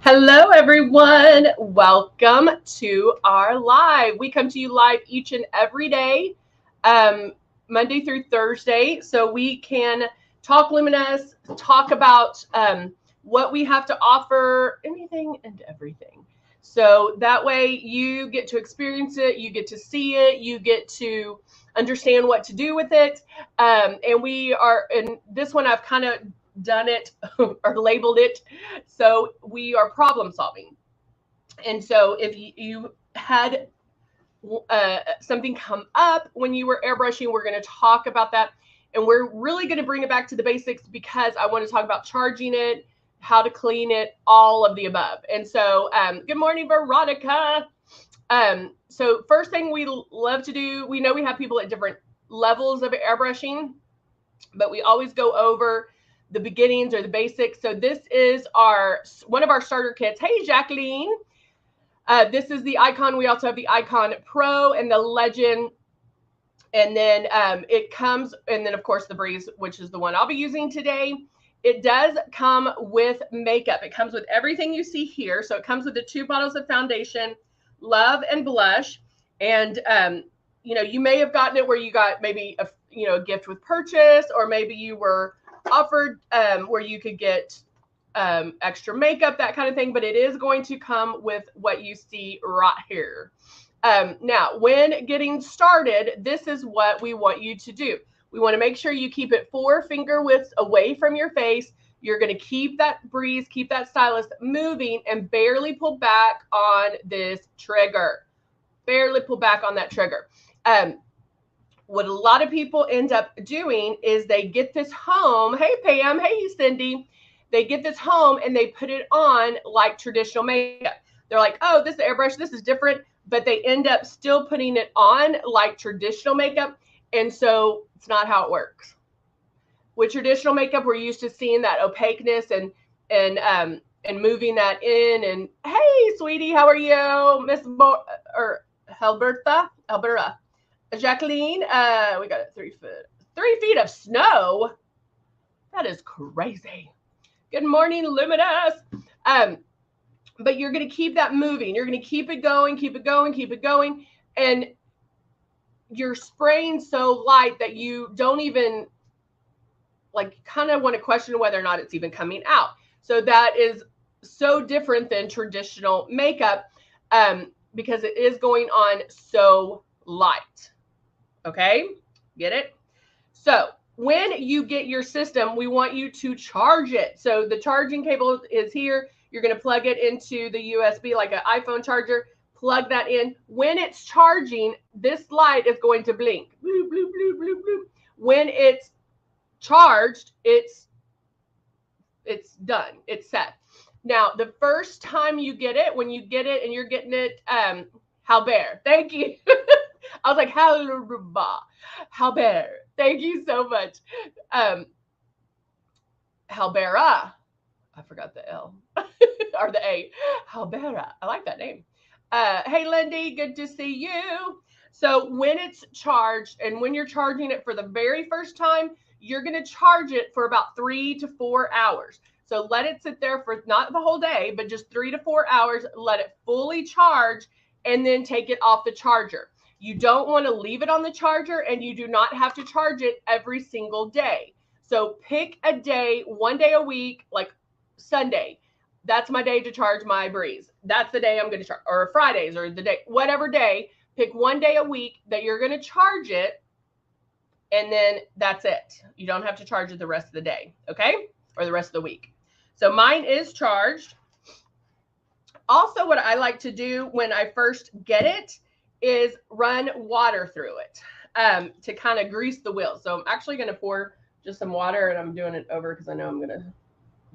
Hello, everyone. Welcome to our live. We come to you live each and every day, um, Monday through Thursday, so we can talk Luminous, talk about what we have to offer, anything and everything. So that way you get to experience it, you get to see it, you get to understand what to do with it. And we are, in this one, I've kind of done it or labeled it, so we are problem solving. And so if you had something come up when you were airbrushing, we're going to talk about that. And we're really going to bring it back to the basics because I want to talk about charging it, how to clean it, all of the above. And so, good morning, Veronica. So first thing we love to do, we know we have people at different levels of airbrushing, but we always go over the beginnings or the basics. So this is one of our starter kits. Hey, Jacqueline. This is the Icon. We also have the Icon Pro and the Legend. And then it comes, and then of course the Breeze, which is the one I'll be using today. It does come with makeup. It comes with everything you see here. So it comes with the 2 bottles of foundation, Love and Blush. And, you may have gotten it where you got maybe a gift with purchase, or maybe you were offered where you could get extra makeup, that kind of thing. But it is going to come with what you see right here. Now, when getting started, this is what we want you to do. We want to make sure you keep it 4 finger widths away from your face. You're going to keep that breeze, keep that stylus moving, and barely pull back on this trigger. Barely pull back on that trigger. What a lot of people end up doing is they get this home. Hey, Pam. Hey, Cindy. They get this home and they put it on like traditional makeup. They're like, oh, this is airbrush. This is different. But they end up still putting it on like traditional makeup. And so it's not how it works. With traditional makeup, we're used to seeing that opaqueness and moving that in. And hey, sweetie, how are you, Miss or Alberta? Jacqueline, we got it 3 foot. 3 feet of snow. That is crazy. Good morning, Luminous. But you're going to keep that moving. You're going to keep it going, keep it going, keep it going. And you're spraying so light that you don't even kind of want to question whether or not it's even coming out. So that is so different than traditional makeup because it is going on so light. Okay, get it? So when you get your system, we want you to charge it. So the charging cable is here. You're going to plug it into the USB like an iPhone charger. Plug that in. When it's charging, this light is going to blink. Bloop, bloop, bloop, bloop, bloop. When it's charged, it's done. It's set. Now, the first time you get it, when you get it and you're getting it, Halbert, thank you. I was like, Halbert, thank you so much. Halbera, I forgot the L or the A. Halbera, I like that name. Hey, Lindy, good to see you. So when it's charged and when you're charging it for the very first time, you're going to charge it for about 3 to 4 hours. So let it sit there for not the whole day, but just 3 to 4 hours. Let it fully charge and then take it off the charger. You don't want to leave it on the charger, and you do not have to charge it every single day. So pick a day, 1 day a week, like Sunday. That's my day to charge my breeze. That's the day I'm going to charge, or Fridays, or the day, whatever day. Pick 1 day a week that you're going to charge it, and then that's it. You don't have to charge it the rest of the day, okay? Or the rest of the week. So mine is charged. Also, what I like to do when I first get it is run water through it to kind of grease the wheels. So I'm actually going to pour just some water, and I'm doing it over because I know I'm going to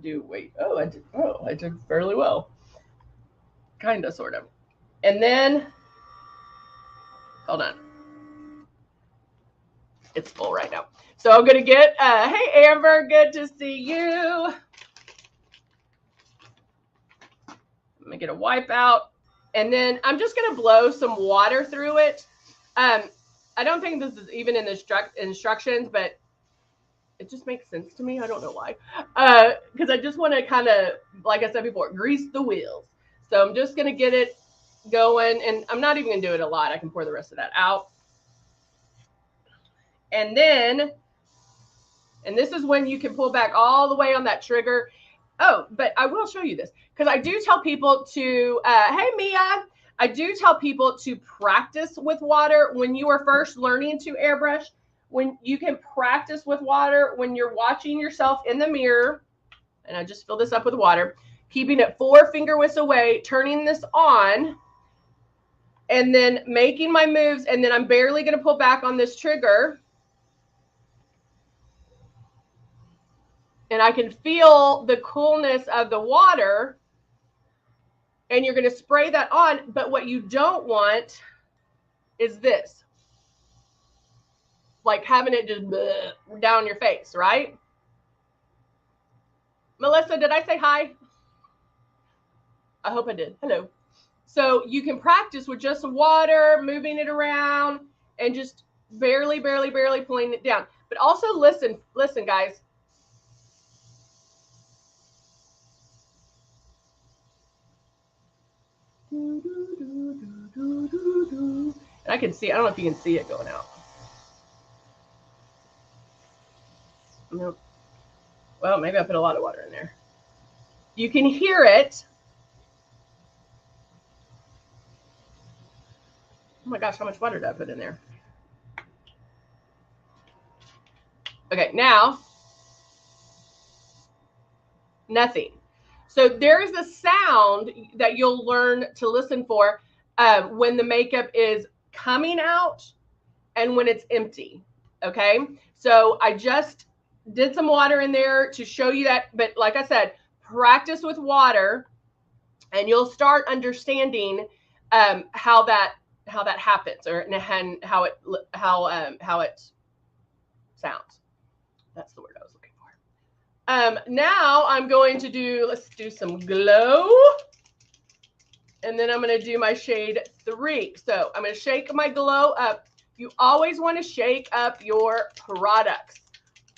I did fairly well. Kind of, sort of. And then, hold on. It's full right now. So I'm going to get, hey, Amber, good to see you. I'm going to get a wipe out. And then I'm just going to blow some water through it. I don't think this is even in the instructions, but It just makes sense to me. I don't know why. Because I just want to kind of, like I said before, grease the wheels. So I'm just going to get it going. And I'm not even going to do it a lot. I can pour the rest of that out. And then, and this is when you can pull back all the way on that trigger. Oh, but I will show you this because I do tell people to, hey, Mia, I do tell people to practice with water when you are first learning to airbrush. When you can practice with water when you're watching yourself in the mirror, and I just fill this up with water, keeping it 4 finger widths away, turning this on, and then making my moves, and then I'm barely going to pull back on this trigger. And I can feel the coolness of the water, and you're going to spray that on. But what you don't want is this, like having it just down your face, right? Melissa, did I say hi? I hope I did. Hello. So you can practice with just water, moving it around, and just barely pulling it down. But also listen, guys. And I can see, I don't know if you can see it going out. Nope. Well, maybe I put a lot of water in there. You can hear it. Oh my gosh, how much water did I put in there? Okay, now, nothing. So there is a sound that you'll learn to listen for when the makeup is coming out and when it's empty, okay? So I just did some water in there to show you that, but like I said, practice with water and you'll start understanding how that happens, or and how it sounds. That's the word I was looking for. Now I'm going to do, let's do some glow. And then I'm going to do my shade 3. So I'm going to shake my glow up. You always want to shake up your products.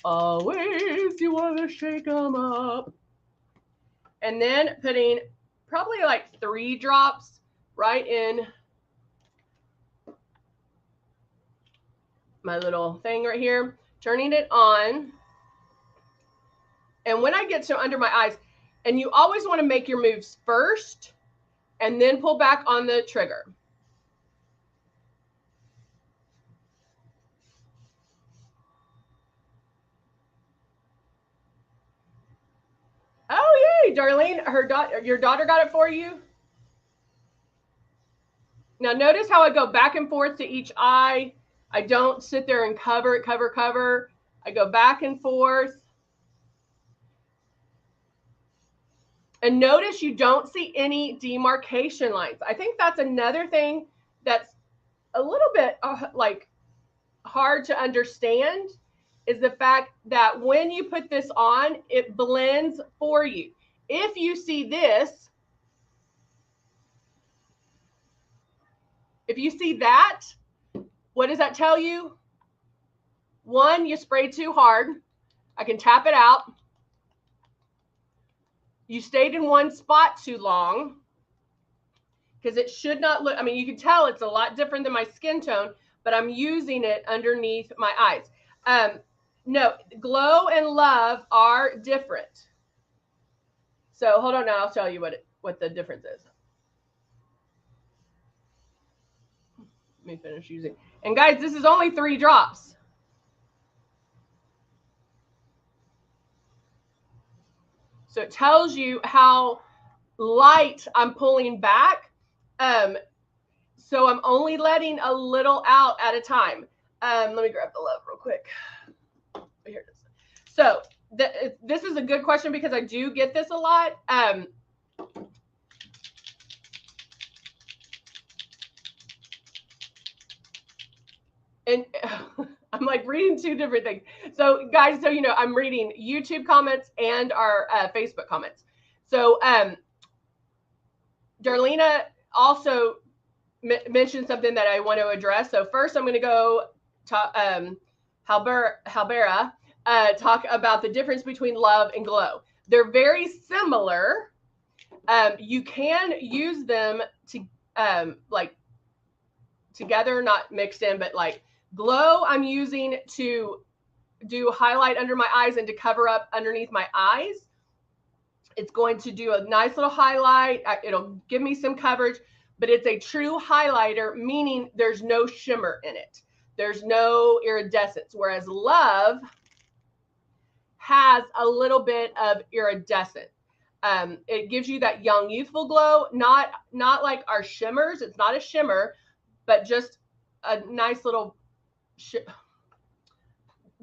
Always you want to shake them up. And then putting probably like 3 drops right in my little thing right here. Turning it on. And when I get to under my eyes, and you always want to make your moves first and then pull back on the trigger. Oh, yay, Darlene, your daughter got it for you? Now notice how I go back and forth to each eye. I don't sit there and cover it, cover. I go back and forth. And notice you don't see any demarcation lines. I think that's another thing that's a little bit like hard to understand, is the fact that when you put this on, it blends for you. If you see this, if you see that, what does that tell you? 1, you sprayed too hard. I can tap it out. You stayed in one spot too long, because it should not look, I mean, you can tell it's a lot different than my skin tone, but I'm using it underneath my eyes. No, glow and love are different. So hold on now, I'll tell you what the difference is. Let me finish using. And guys, this is only 3 drops. So it tells you how light I'm pulling back. So I'm only letting a little out at a time. Let me grab the love real quick. Here it is. So this is a good question because I do get this a lot. And I'm like reading 2 different things. So guys, so you know, I'm reading YouTube comments and our Facebook comments. So Darlena also mentioned something that I want to address. So first I'm going to go to Halbera. talk about the difference between Love and Glow. They're very similar. You can use them to like together, not mixed in, but like Glow I'm using to do highlight under my eyes and to cover up underneath my eyes. It's going to do a nice little highlight. It'll give me some coverage, but it's a true highlighter, meaning there's no shimmer in it. There's no iridescence, whereas Love has a little bit of iridescent. It gives you that young, youthful glow, not like our shimmers. It's not a shimmer, but just a nice little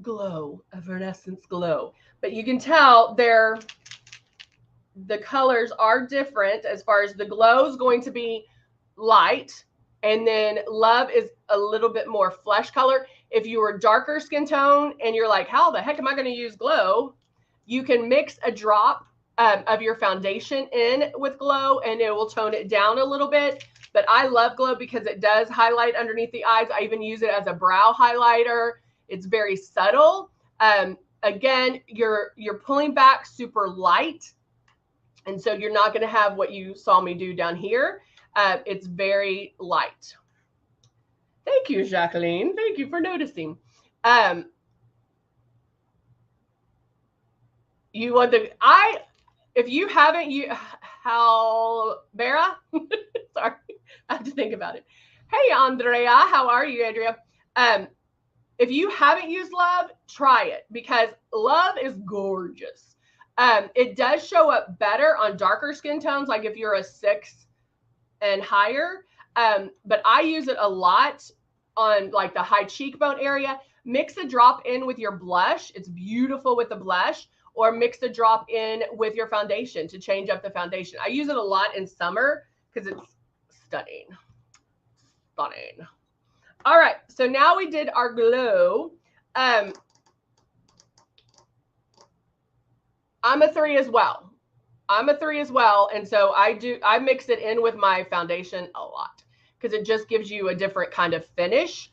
glow, evanescence glow. But you can tell the colors are different. As far as the glow is going to be light, and then Love is a little bit more flesh color. If you were darker skin tone and you're like, how the heck am I going to use Glow? You can mix a drop of your foundation in with Glow and it will tone it down a little bit. But I love Glow because it does highlight underneath the eyes. I even use it as a brow highlighter. It's very subtle. Again, you're pulling back super light. And so you're not going to have what you saw me do down here. It's very light. Thank you, Jacqueline. Thank you for noticing. You want the if you haven't, Halbera? Sorry, I have to think about it. Hey, Andrea, how are you, Andrea? If you haven't used Love, try it because Love is gorgeous. It does show up better on darker skin tones, like if you're a 6 and higher. But I use it a lot on like the high cheekbone area. Mix a drop in with your blush. It's beautiful with the blush. Or mix a drop in with your foundation to change up the foundation. I use it a lot in summer because it's stunning. Stunning. All right, so now we did our Glow. I'm a 3 as well. And so I mix it in with my foundation a lot because it just gives you a different kind of finish.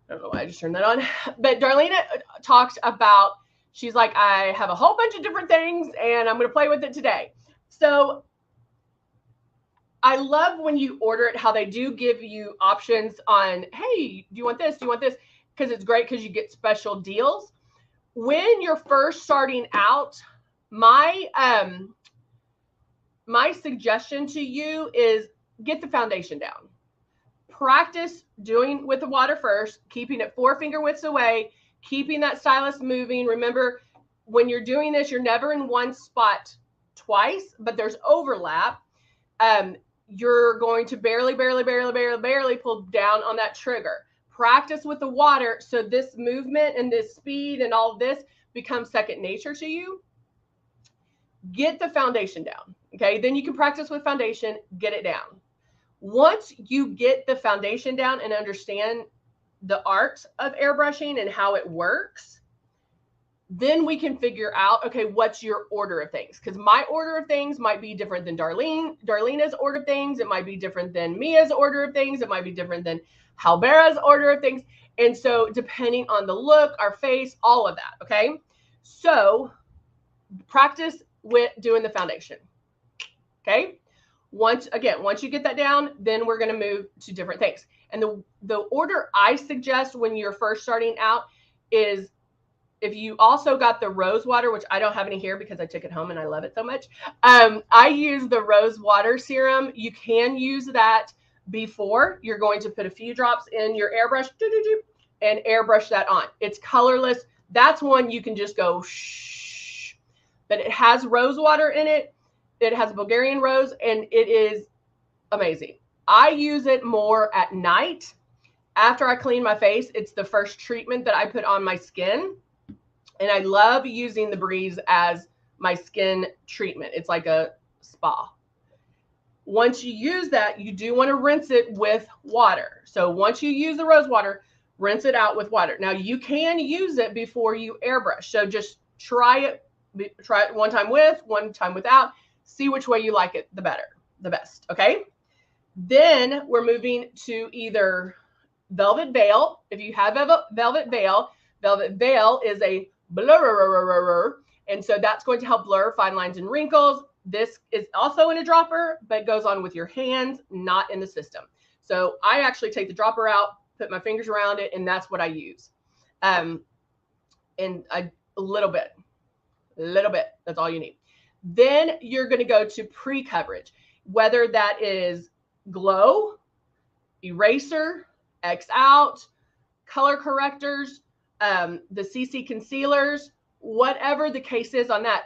I don't know why I just turned that on. But Darlene talks about, she's like, I have a whole bunch of different things and I'm going to play with it today. So I love when you order it, how they do give you options on, hey, do you want this? Do you want this? Because it's great because you get special deals. When you're first starting out, my suggestion to you is get the foundation down. Practice doing with the water first, keeping it 4 finger widths away, keeping that stylus moving. Remember, when you're doing this, you're never in one spot twice, but there's overlap. You're going to barely pull down on that trigger. Practice with the water so this movement and this speed and all this becomes second nature to you. Get the foundation down, okay? Then you can practice with foundation, get it down. Once you get the foundation down and understand the art of airbrushing and how it works, then we can figure out, okay, what's your order of things? Because my order of things might be different than Darlena's order of things. It might be different than Mia's order of things. It might be different than Halbera's order of things. And so depending on the look, our face, all of that, okay? So practice with doing the foundation, okay? Once you get that down, then we're going to move to different things. And the order I suggest when you're first starting out is, if you also got the rose water, which I don't have any here because I took it home and I love it so much. I use the rose water serum. You can use that before you're going to put a few drops in your airbrush and airbrush that on. It's colorless. That's one you can just go shh. But it has rose water in it. It has Bulgarian rose and it is amazing. I use it more at night after I clean my face. It's the first treatment that I put on my skin. And I love using the Breeze as my skin treatment. It's like a spa. Once you use that, you do want to rinse it with water. So once you use the rose water, rinse it out with water. Now you can use it before you airbrush. So just try it one time with, one time without. See which way you like it the best. Okay. Then we're moving to either Velvet Veil. If you have Velvet Veil is a blur. And so that's going to help blur fine lines and wrinkles. This is also in a dropper, but goes on with your hands, not in the system. So I actually take the dropper out, put my fingers around it, and that's what I use. And a little bit, that's all you need. Then you're going to go to pre-coverage, whether that is glow, eraser, X out, color correctors, the CC concealers, whatever the case is on that.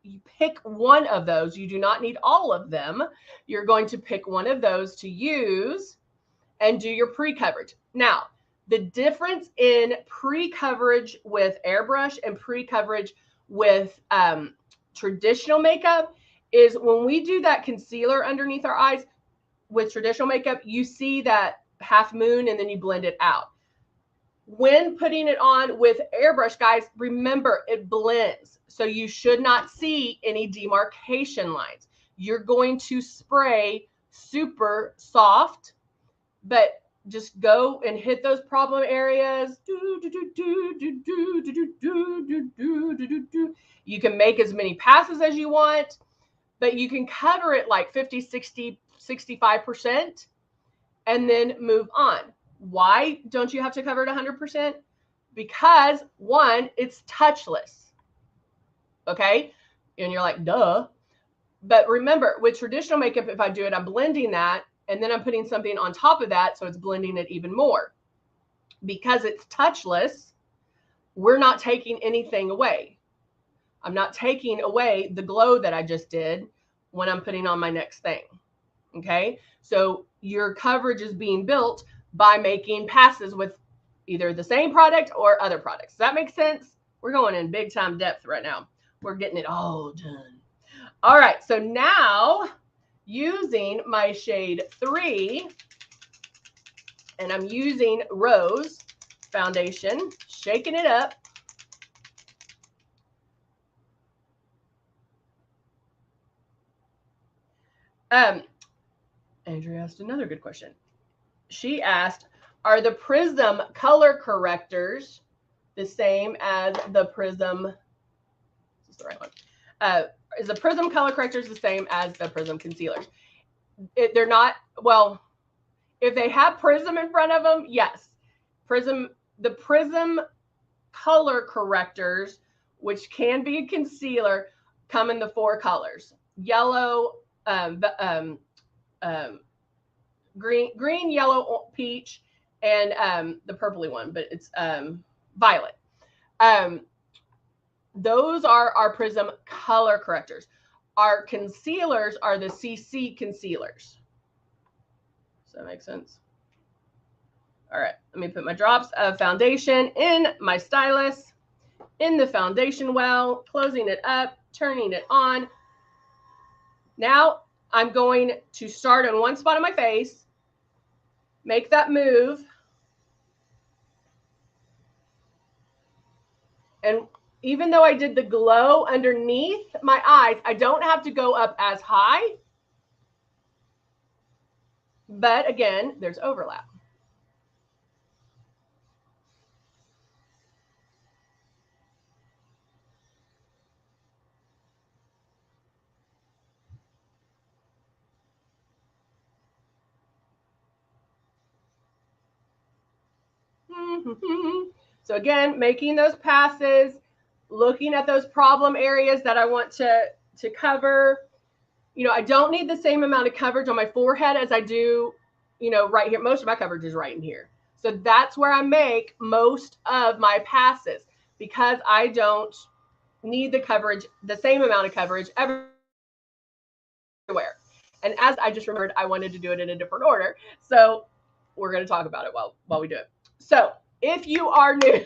You pick one of those. You do not need all of them. You're going to pick one of those to use and do your pre-coverage. Now, the difference in pre-coverage with airbrush and pre-coverage with traditional makeup is when we do that concealer underneath our eyes with traditional makeup, you see that half moon and then you blend it out. When putting it on with airbrush, guys, remember it blends. So you should not see any demarcation lines. You're going to spray super soft, but just go and hit those problem areas. You can make as many passes as you want, but you can cover it like 50, 60, 65% and then move on. Why don't you have to cover it 100%? Because one, it's touchless. Okay. And you're like, duh. But remember, with traditional makeup, if I do it, I'm blending that and then I'm putting something on top of that. So it's blending it even more. Because it's touchless, we're not taking anything away. I'm not taking away the glow that I just did when I'm putting on my next thing. Okay. So your coverage is being built by making passes with either the same product or other products. Does that make sense? We're going in big time depth right now. We're getting it all done. All right. So now using my shade 3, and I'm using Rose foundation, shaking it up. Andrea asked another good question. She asked, are the Prism color correctors the same as the Prism? This is the right one. Is the Prism color correctors the same as the Prism concealers? They're not. Well, if they have Prism in front of them, yes. The Prism color correctors, which can be a concealer, come in the 4 colors: yellow, green, yellow, peach, and the purpley one, but it's violet. Those are our Prism color correctors. Our concealers are the CC concealers. Does that make sense? All right, let me put my drops of foundation in my stylus, in the foundation well, closing it up, turning it on. Now I'm going to start on one spot on my face, make that move, and even though I did the glow underneath my eyes, I don't have to go up as high. But again, there's overlap. So again, making those passes, looking at those problem areas that I want to cover. You know, I don't need the same amount of coverage on my forehead as I do, you know, right here. Most of my coverage is right in here. So that's where I make most of my passes because I don't need the coverage, the same amount of coverage everywhere. And as I just remembered, I wanted to do it in a different order. So we're going to talk about it while we do it. So if you are new,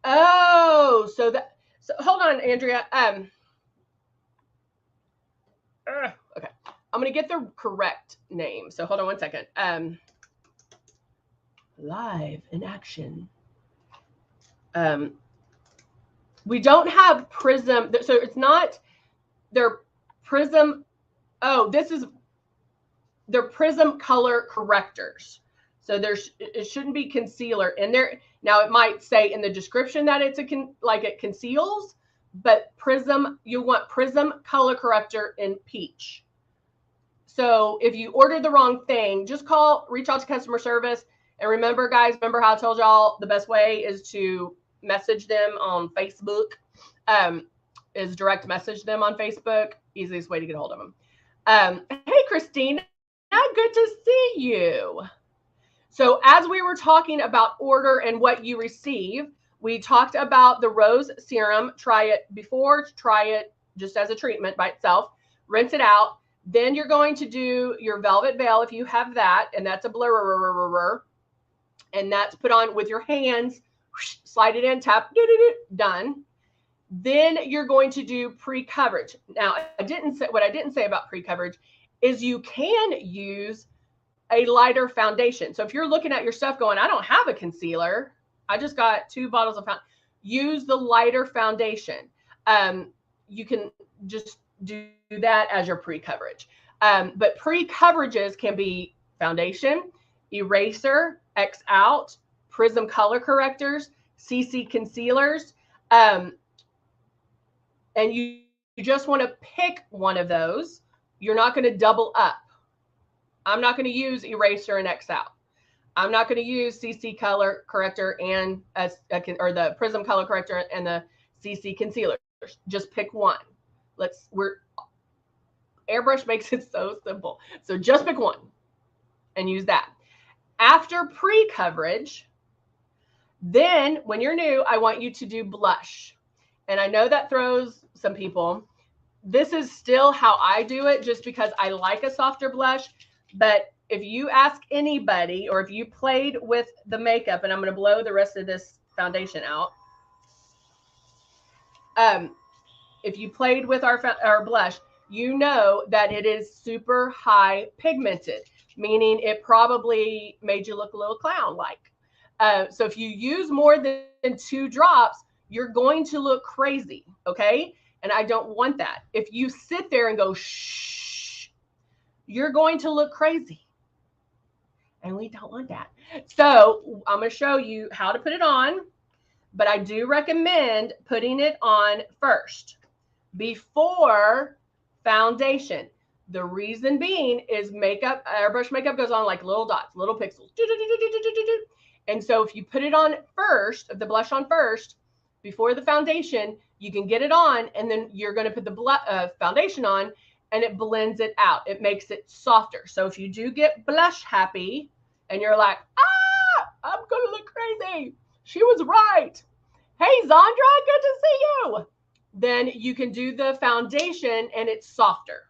oh, so hold on, Andrea. Okay, I'm gonna get the correct name. So hold on one second. Live in action. We don't have Prism, so it's not. They're Prism. Oh, this is they're prism color correctors. So it shouldn't be concealer in there. Now it might say in the description that it's like it conceals, but you want prism color corrector in peach. So if you ordered the wrong thing, just reach out to customer service. And remember, guys, remember how I told y'all the best way is to message them on Facebook, is direct message them on Facebook. Easiest way to get a hold of them. Hey, Christina, good to see you. So as we were talking about order and what you receive, we talked about the rose serum. Try it before, try it just as a treatment by itself, rinse it out. Then you're going to do your velvet veil if you have that, and that's a blur, and that's put on with your hands, slide it in, tap, done. Then you're going to do pre-coverage. Now, what I didn't say about pre-coverage is you can use a lighter foundation. So if you're looking at your stuff going, I don't have a concealer, I just got 2 bottles of foundation, use the lighter foundation. You can just do that as your pre-coverage. But pre-coverages can be foundation, eraser, X out, prism color correctors, CC concealers. And you just want to pick one of those. You're not going to double up. I'm not going to use eraser and X out. I'm not going to use CC color corrector and or the prism color corrector and the CC concealers. Just pick one. Airbrush makes it so simple. So just pick one and use that. After pre-coverage, then when you're new, I want you to do blush. And I know that throws some people. This is still how I do it just because I like a softer blush. But if you ask anybody, or if you played with the makeup, and I'm going to blow the rest of this foundation out. If you played with our blush, you know that it is super high pigmented, meaning it probably made you look a little clown-like. So if you use more than 2 drops, you're going to look crazy, okay? And I don't want that. If you sit there and go, shh, you're going to look crazy. And we don't want that. So I'm going to show you how to put it on, but I do recommend putting it on first before foundation. The reason being is airbrush makeup goes on like little dots, little pixels. And so if you put it on first, the blush on first, before the foundation, you can get it on, and then you're going to put the foundation on, and it blends it out. It makes it softer. So if you do get blush happy, and you're like, I'm going to look crazy, she was right. Hey, Zandra, good to see you. Then you can do the foundation, and it's softer.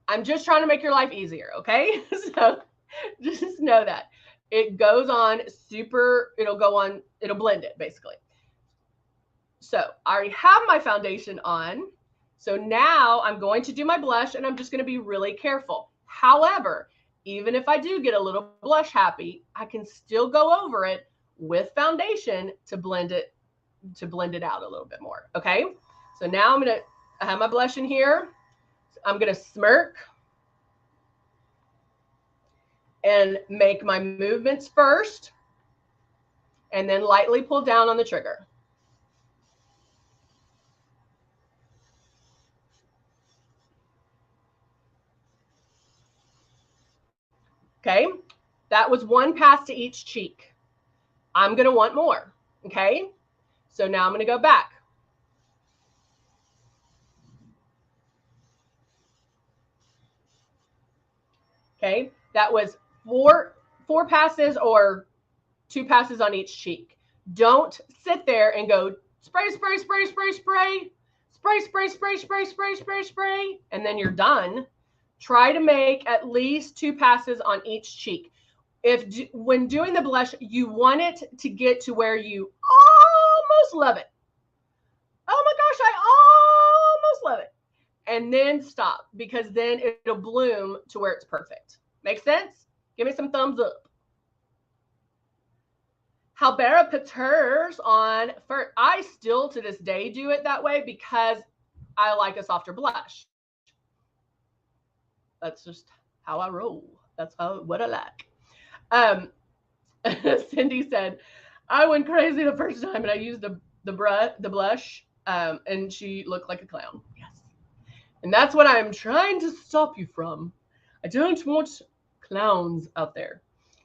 I'm just trying to make your life easier, okay? So just know that. It goes on it'll blend it basically. So I already have my foundation on. So now I'm going to do my blush, and I'm just going to be really careful. However, even if I do get a little blush happy, I can still go over it with foundation to blend it out a little bit more. Okay. So now I have my blush in here. I'm going to smirk and make my movements first, and then lightly pull down on the trigger. Okay, that was 1 pass to each cheek. I'm going to want more. Okay, so now I'm going to go back. Okay, that was four passes or 2 passes on each cheek. Don't sit there and go spray, spray, spray, spray, spray, spray, spray, spray, spray, spray, spray, spray, and then you're done. Try to make at least 2 passes on each cheek. When doing the blush, you want it to get to where you almost love it. Oh my gosh, I almost love it. And then stop, because then it'll bloom to where it's perfect. Make sense? Give me some thumbs up. Halbera puts hers on first. I still to this day do it that way because I like a softer blush. That's just how I roll. That's what I like. Um, Cindy said, I went crazy the first time and I used the blush, and she looked like a clown. Yes. And that's what I'm trying to stop you from. I don't want clowns out there.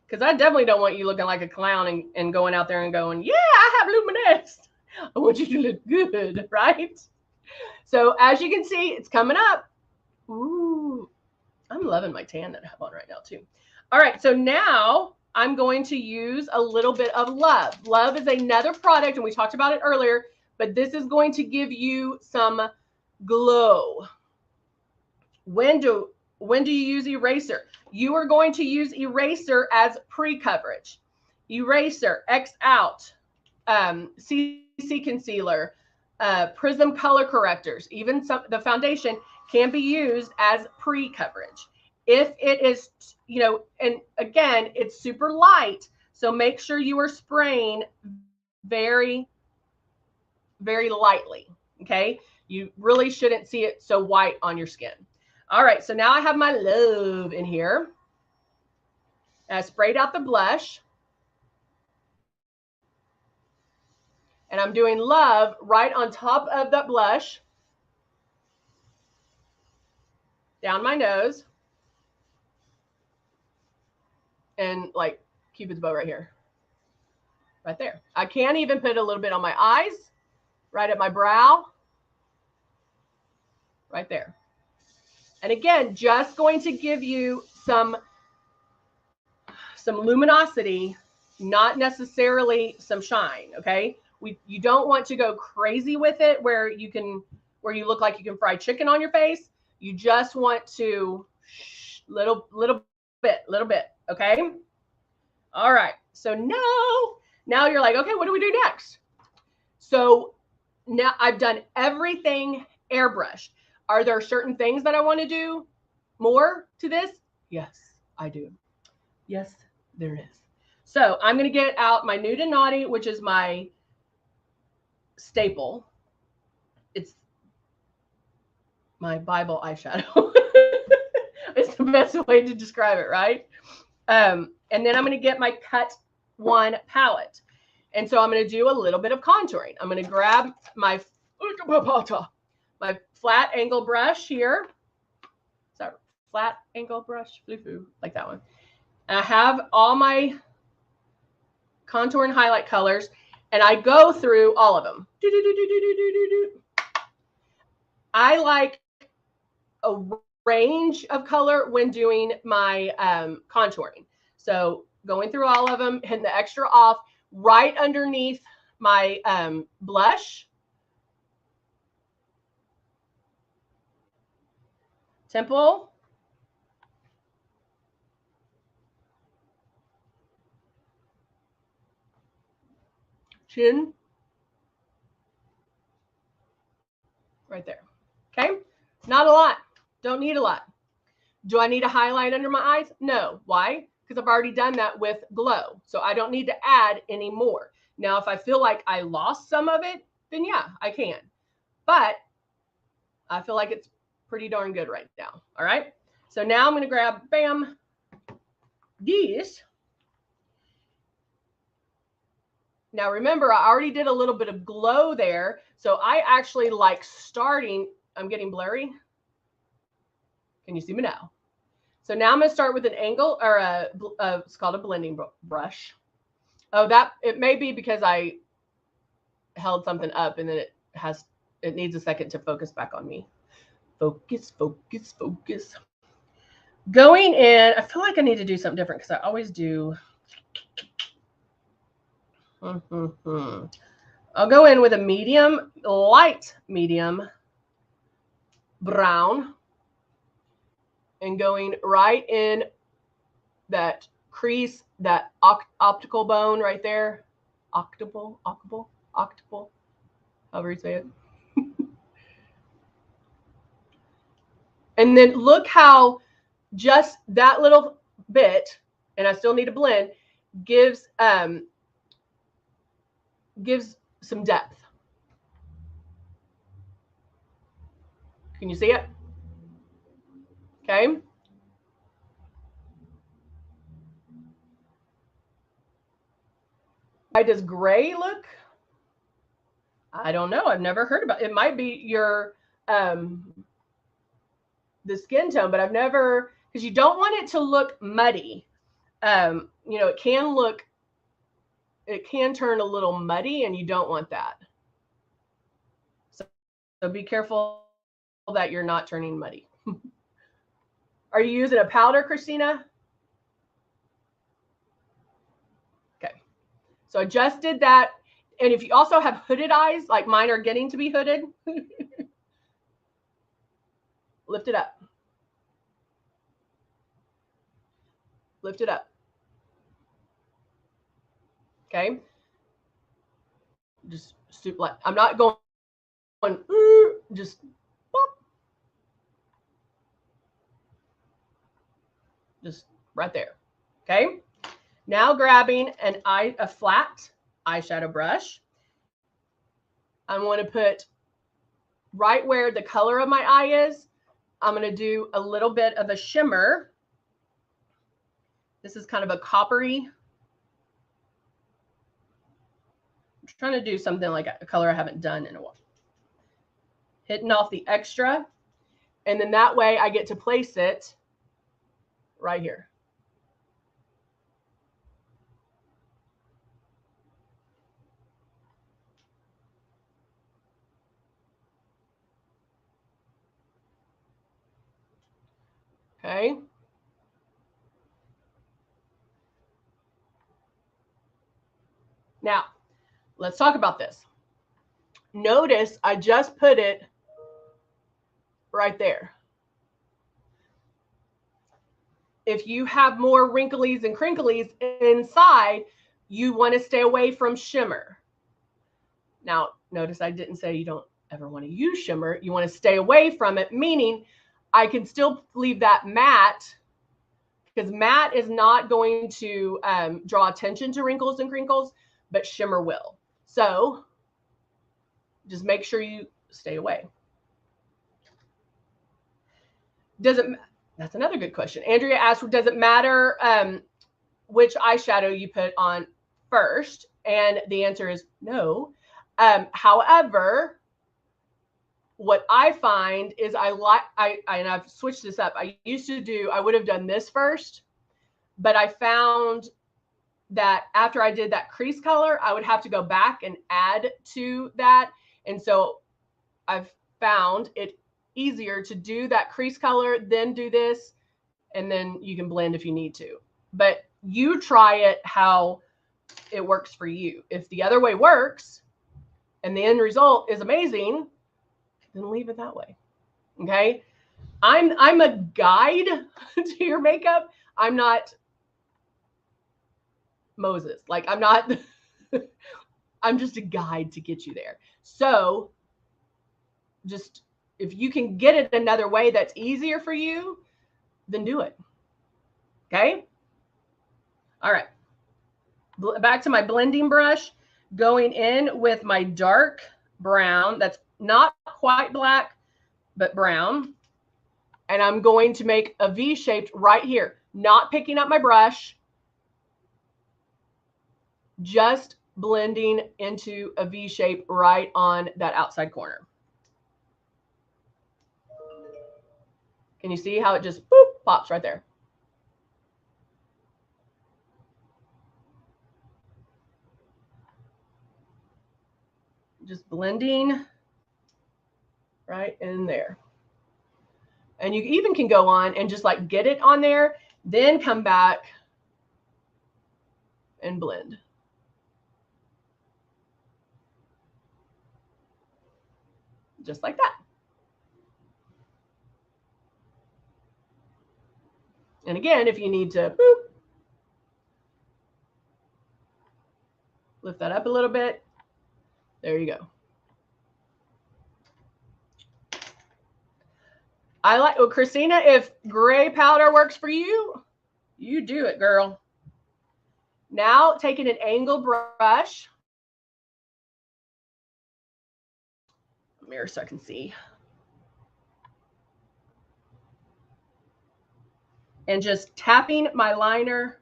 Because I definitely don't want you looking like a clown and going out there and going, yeah, I have luminesce. I want you to look good, right? So as you can see, it's coming up. Ooh, I'm loving my tan that I have on right now too. All right, so now I'm going to use a little bit of Love. Love is another product, and we talked about it earlier, but this is going to give you some glow. When do you use eraser? You are going to use eraser as pre-coverage. Eraser, X out, CC concealer, Prism color correctors, even the foundation can be used as pre-coverage. If it is, you know, and again, it's super light, so make sure you are spraying very, very lightly, okay? You really shouldn't see it so white on your skin. All right, so now I have my Love in here. I sprayed out the blush. And I'm doing Love right on top of that blush. Down my nose. And like Cupid's bow right here. Right there. I can even put a little bit on my eyes. Right at my brow. Right there. And again, just going to give you some luminosity, not necessarily some shine, okay? You don't want to go crazy with it where you look like you can fry chicken on your face. You just want to little bit, okay? All right. So now you're like, okay, what do we do next? So now I've done everything airbrushed. Are there certain things that I want to do more to this? Yes, I do. Yes, there is. So I'm going to get out my Nude and Naughty, which is my staple. It's my Bible eyeshadow. It's the best way to describe it, right? And then I'm going to get my Cut One palette. And so I'm going to do a little bit of contouring. I'm going to grab my flat angle brush here. Is that flat angle brush? Foo-foo, like that one. And I have all my contour and highlight colors, and I go through all of them. I like a range of color when doing my contouring. So going through all of them, hitting the extra off right underneath my blush, temple, chin, right there. Okay, not a lot. Don't need a lot. Do I need a highlight under my eyes? No. Why? Because I've already done that with Glow. So I don't need to add any more. Now, if I feel like I lost some of it, then yeah, I can. But I feel like it's pretty darn good right now. All right. So now I'm going to grab, bam, these. Now, remember, I already did a little bit of glow there. So I actually like starting. I'm getting blurry. Can you see me now? So now I'm going to start with an angle or it's called a blending brush. Oh, it may be because I held something up and then it needs a second to focus back on me. Focus, focus, focus. Going in, I feel like I need to do something different because I always do. I'll go in with a medium, light medium brown and going right in that crease, that optical bone right there. Octuple, however you say it. And then look how just that little bit, and I still need to blend, gives some depth. Can you see it? Okay. does gray look? I don't know. I've never heard about it. It might be your the skin tone, but I've never, because you don't want it to look muddy. You know, it can turn a little muddy, and you don't want that. So be careful that you're not turning muddy. Are you using a powder, Christina? Okay. So I just did that. And if you also have hooded eyes, like mine are getting to be hooded, lift it up. Lift it up. Okay. Just super light. I'm not going, just pop. Just right there. Okay. Now grabbing a flat eyeshadow brush. I want to put right where the color of my eye is. I'm going to do a little bit of a shimmer. This is kind of a coppery. I'm trying to do something like a color I haven't done in a while. Hitting off the extra. And then that way I get to place it right here. Okay. Now, let's talk about this. Notice I just put it right there. If you have more wrinklies and crinklies inside, you want to stay away from shimmer. Now, notice I didn't say you don't ever want to use shimmer. You want to stay away from it, meaning I can still leave that matte, because matte is not going to draw attention to wrinkles and crinkles, but shimmer will. So just make sure you stay away. That's another good question. Andrea asked, does it matter which eyeshadow you put on first? And the answer is no. However, what I find is and I've switched this up. I would have done this first, but I found that after I did that crease color, I would have to go back and add to that. And so I've found it easier to do that crease color, then do this, and then you can blend if you need to. But you try it how it works for you. If the other way works and the end result is amazing, then leave it that way. Okay. I'm a guide to your makeup. I'm not Moses. Like I'm not, I'm just a guide to get you there. So just, if you can get it another way that's easier for you, then do it. Okay. All right. Back to my blending brush, going in with my dark brown. That's not quite black, but brown. And I'm going to make a V shaped right here, not picking up my brush, just blending into a V shape right on that outside corner. Can you see how it just boop, pops right there? Just blending right in there. And you even can go on and just like get it on there, then come back and blend. Just like that. And again, if you need to boop, lift that up a little bit, there you go. I like, well, Christina, if gray powder works for you, you do it, girl. Now taking an angled brush, mirror so I can see, and just tapping my liner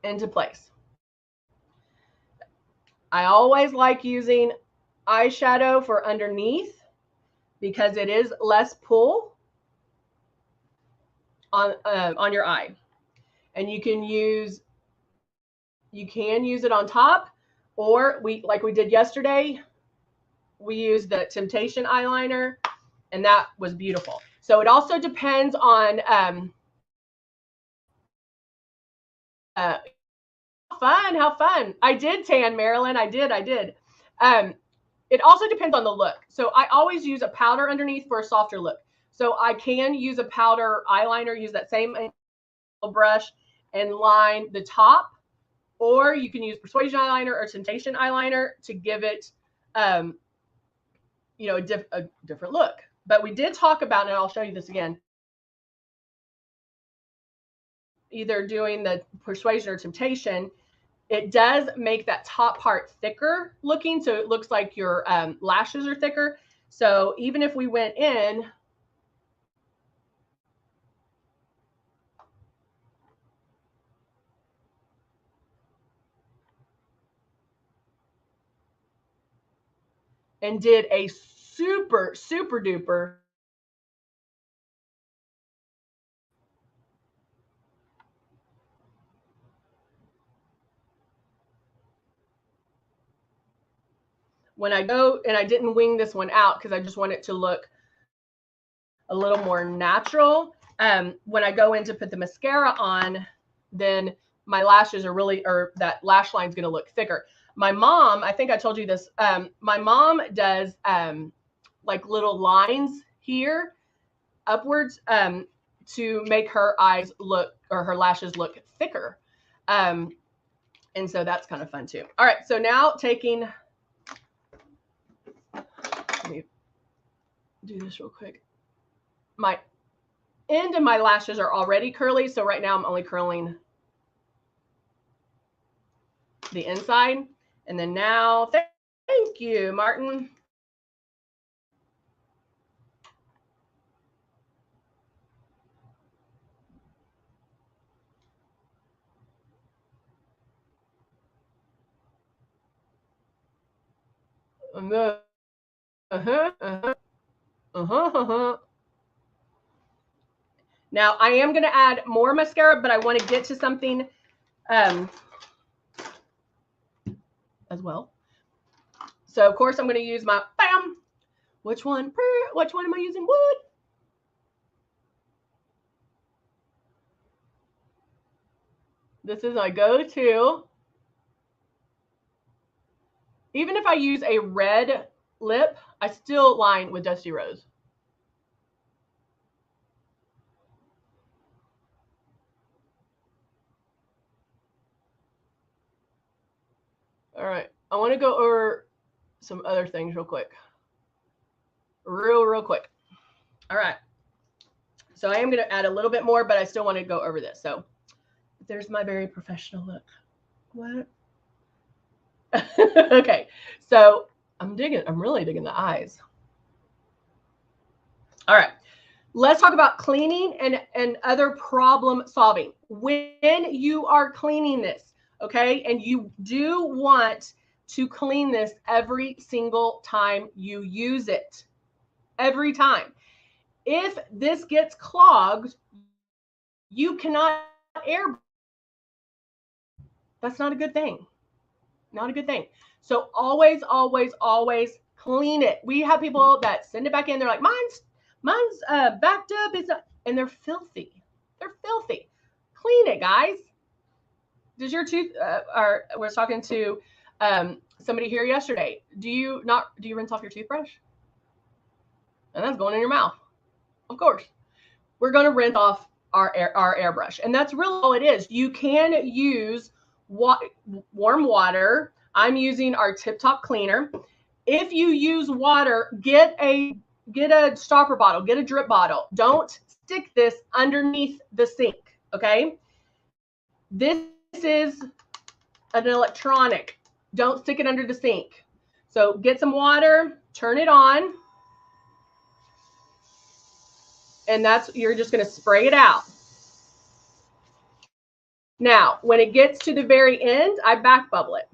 into place. I always like using eyeshadow for underneath because it is less pull on your eye. And you can use it on top, or like we did yesterday, we used the Temptation eyeliner, and that was beautiful. So it also depends on how fun. I did tan, Marilyn. I did. It also depends on the look. So I always use a powder underneath for a softer look. So I can use a powder eyeliner, use that same brush and line the top, or you can use Persuasion eyeliner or Temptation eyeliner to give it, you know, a different look. But we did talk about, and I'll show you this again, either doing the Persuasion or Temptation. It does make that top part thicker looking, so it looks like your lashes are thicker. So even if we went in and did a super duper when I go, and I didn't wing this one out because I just want it to look a little more natural. When I go in to put the mascara on, then my lashes are really, or that lash line is going to look thicker. My mom, I think I told you this, my mom does like little lines here upwards to make her eyes look, or her lashes look thicker. And so that's kind of fun too. All right, so now taking, let me do this real quick. My end of my lashes are already curly, so right now I'm only curling the inside. And then now, thank you, Martin. Now I am going to add more mascara, but I want to get to something as well. So of course I'm going to use my bam. Which one am I using? Wood. This is my go-to. Even if I use a red lip, I still line with Dusty Rose. All right, I want to go over some other things real quick. Real quick. All right. So I am going to add a little bit more, but I still want to go over this. So there's my very professional look. What? Okay. So I'm really digging the eyes. All right. Let's talk about cleaning and other problem solving. When you are cleaning this, okay, and you do want to clean this every single time you use it, every time. If this gets clogged, you cannot airbrush. That's not a good thing. Not a good thing. So always clean it. We have people that send it back in. They're like, mine's backed up. It's not, and they're filthy. They're filthy. Clean it, guys. Does your tooth? I was talking to somebody here yesterday. Do you rinse off your toothbrush? And that's going in your mouth. Of course. We're going to rinse off our airbrush, and that's really all it is. You can use warm water. I'm using our Tip Top cleaner. If you use water, get a stopper bottle, get a drip bottle. Don't stick this underneath the sink, okay? This is an electronic. Don't stick it under the sink. So get some water, turn it on, and you're just going to spray it out. Now, when it gets to the very end, I back bubble it.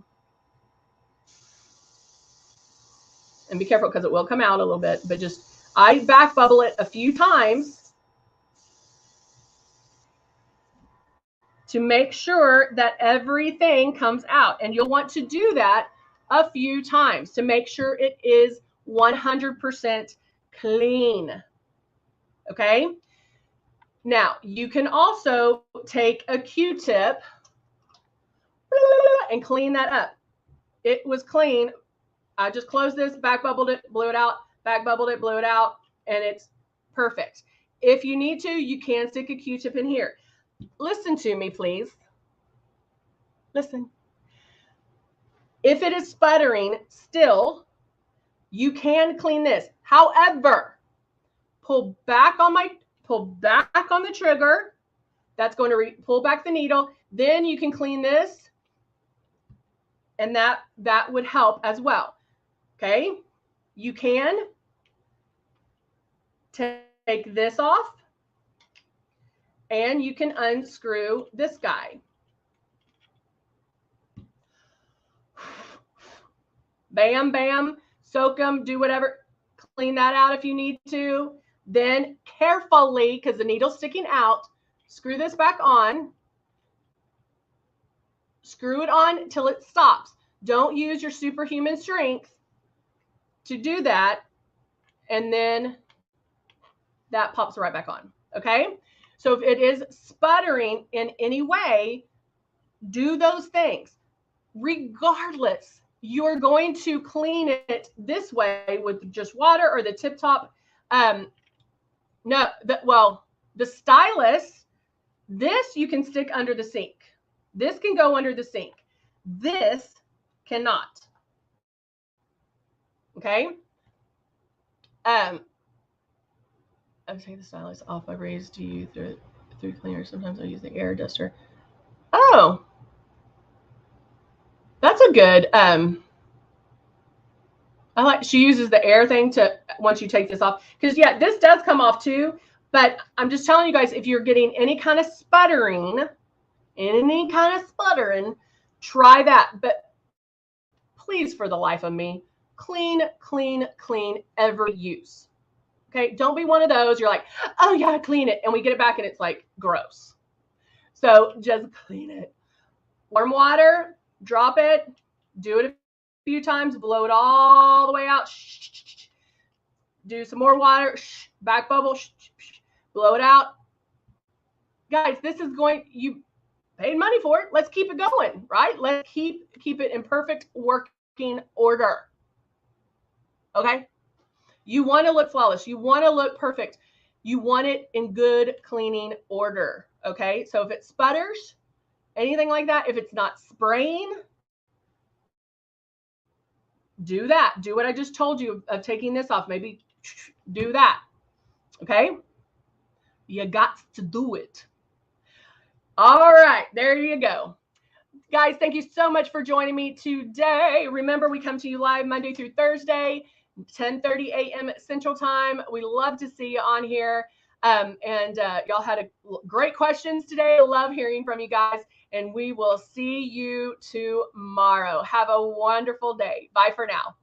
And be careful because it will come out a little bit, but just I back bubble it a few times to make sure that everything comes out. And you'll want to do that a few times to make sure it is 100% clean. Okay? Now, you can also take a Q-tip and clean that up. It was clean. I just closed this, back bubbled it, blew it out, back bubbled it, blew it out, and it's perfect. If you need to, you can stick a Q-tip in here. Listen to me, please. Listen. If it is sputtering still, you can clean this. However, pull back on the trigger. That's going to pull back the needle. Then you can clean this, and that would help as well. Okay, you can take this off, and you can unscrew this guy. Bam, bam, soak them, do whatever. Clean that out if you need to. Then carefully, because the needle's sticking out, screw this back on. Screw it on till it stops. Don't use your superhuman strength to do that. And then that pops right back on. Okay? So if it is sputtering in any way, do those things. Regardless, you're going to clean it this way with just water or the tip top. The stylus, this you can stick under the sink. This can go under the sink. This cannot. Okay? I take the stylus off. I raised to you through cleaner. Sometimes I use the air duster. Oh, that's a good. She uses the air thing to once you take this off, because yeah, this does come off too. But I'm just telling you guys, if you're getting any kind of sputtering, try that. But please, for the life of me, clean, clean, clean every use. Okay, don't be one of those. You're like, oh yeah, clean it, and we get it back and it's like gross. So just clean it. Warm water, drop it, do it a few times, blow it all the way out. Do some more water, back bubble, blow it out. Guys, this is you paid money for it. Let's keep it going, right? Let's keep it in perfect working order. Okay? You want to look flawless. You want to look perfect. You want it in good cleaning order. Okay? So if it sputters, anything like that, if it's not spraying, do that. Do what I just told you of taking this off. Maybe do that. Okay? You got to do it. All right. There you go. Guys, thank you so much for joining me today. Remember, we come to you live Monday through Thursday, 10:30 a.m. Central Time. We love to see you on here. Y'all had great questions today. I love hearing from you guys. And we will see you tomorrow. Have a wonderful day. Bye for now.